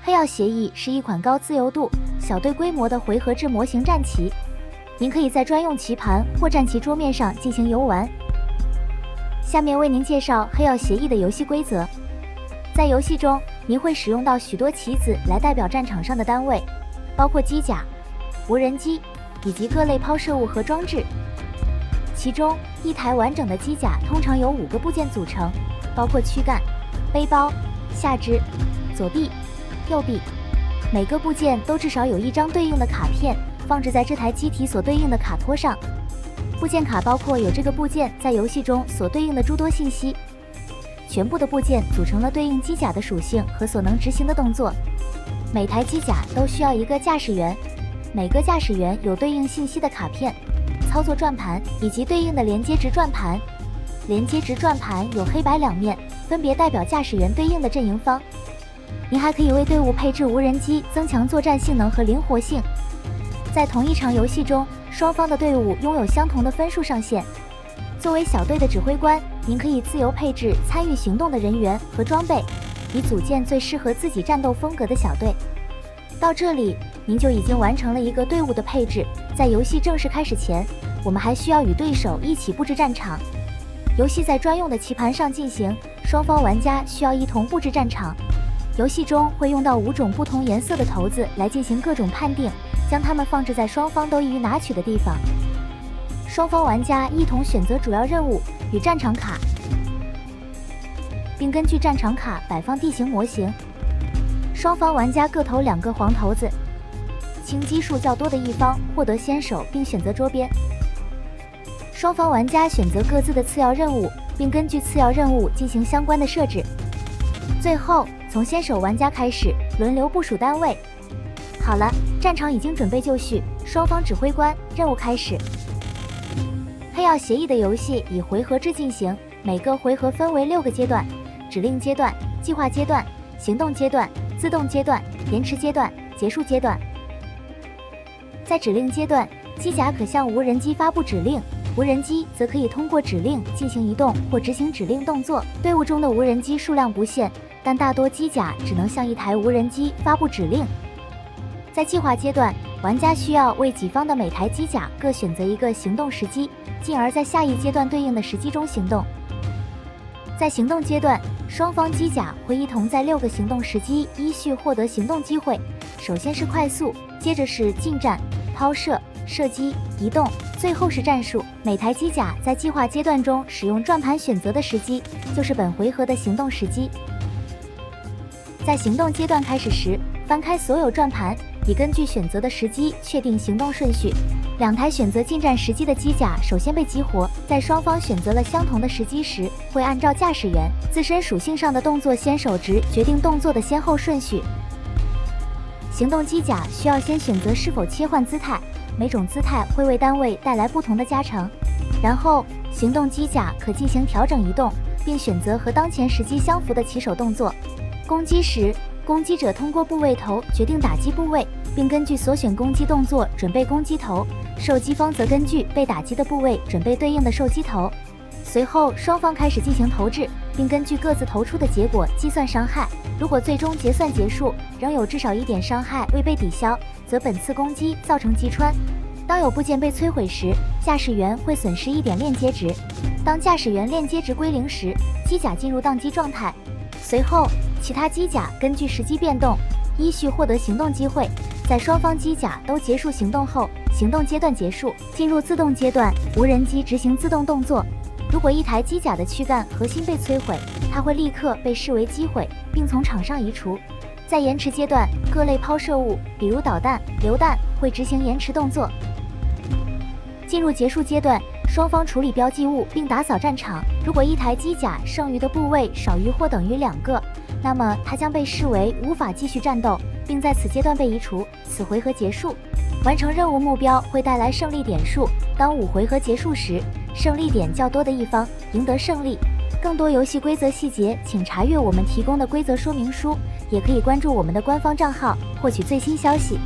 黑曜协议是一款高自由度、小队规模的回合制模型战棋，您可以在专用棋盘或战棋桌面上进行游玩。下面为您介绍黑曜协议的游戏规则。在游戏中，您会使用到许多棋子来代表战场上的单位，包括机甲、无人机以及各类抛射物和装置。其中，一台完整的机甲通常由5个部件组成，包括躯干、背包、下肢、左臂、右臂。每个部件都至少有一张对应的卡片放置在这台机体所对应的卡托上。部件卡包括有这个部件在游戏中所对应的诸多信息。全部的部件组成了对应机甲的属性和所能执行的动作。每台机甲都需要一个驾驶员，每个驾驶员有对应信息的卡片、操作转盘以及对应的连接值转盘。连接值转盘有黑白两面，分别代表驾驶员对应的阵营方。您还可以为队伍配置无人机，增强作战性能和灵活性。在同一场游戏中，双方的队伍拥有相同的分数上限。作为小队的指挥官，您可以自由配置参与行动的人员和装备，以组建最适合自己战斗风格的小队。到这里，您就已经完成了一个队伍的配置。在游戏正式开始前，我们还需要与对手一起布置战场。游戏在专用的棋盘上进行，双方玩家需要一同布置战场。游戏中会用到5种不同颜色的骰子来进行各种判定，将它们放置在双方都易于拿取的地方。双方玩家一同选择主要任务与战场卡，并根据战场卡摆放地形模型。双方玩家各投2个黄骰子，清基数较多的一方获得先手，并选择桌边。双方玩家选择各自的次要任务，并根据次要任务进行相关的设置。最后，从先手玩家开始轮流部署单位。好了，战场已经准备就绪，双方指挥官任务开始。黑曜协议的游戏以回合制进行，每个回合分为6个阶段：指令阶段、计划阶段、行动阶段、自动阶段、延迟阶段、结束阶段。在指令阶段，机甲可向无人机发布指令，无人机则可以通过指令进行移动或执行指令动作。队伍中的无人机数量不限，但大多机甲只能向一台无人机发布指令。在计划阶段，玩家需要为己方的每台机甲各选择一个行动时机，进而在下一阶段对应的时机中行动。在行动阶段，双方机甲会一同在6个行动时机依序获得行动机会。首先是快速，接着是近战、抛射、射击、移动，最后是战术。每台机甲在计划阶段中使用转盘选择的时机，就是本回合的行动时机。在行动阶段开始时，翻开所有转盘，以根据选择的时机确定行动顺序。2台选择近战时机的机甲首先被激活，在双方选择了相同的时机时，会按照驾驶员自身属性上的动作先手值决定动作的先后顺序。行动机甲需要先选择是否切换姿态，每种姿态会为单位带来不同的加成。然后，行动机甲可进行调整移动，并选择和当前时机相符的起手动作。攻击时，攻击者通过部位头决定打击部位，并根据所选攻击动作准备攻击头，受击方则根据被打击的部位准备对应的受击头。随后，双方开始进行投掷，并根据各自投出的结果计算伤害。如果最终结算结束，仍有至少1点伤害未被抵消，则本次攻击造成击穿。当有部件被摧毁时，驾驶员会损失1点链接值。当驾驶员链接值归0时，机甲进入宕机状态。随后，其他机甲根据时机变动，依序获得行动机会。在双方机甲都结束行动后，行动阶段结束，进入自动阶段，无人机执行自动动作。如果一台机甲的躯干核心被摧毁，它会立刻被视为击毁，并从场上移除。在延迟阶段，各类抛射物，比如导弹、榴弹，会执行延迟动作。进入结束阶段，双方处理标记物并打扫战场。如果一台机甲剩余的部位少于或等于2个，那么它将被视为无法继续战斗，并在此阶段被移除。此回合结束。完成任务目标会带来胜利点数。当5回合结束时，胜利点较多的一方赢得胜利。更多游戏规则细节，请查阅我们提供的规则说明书，也可以关注我们的官方账号获取最新消息。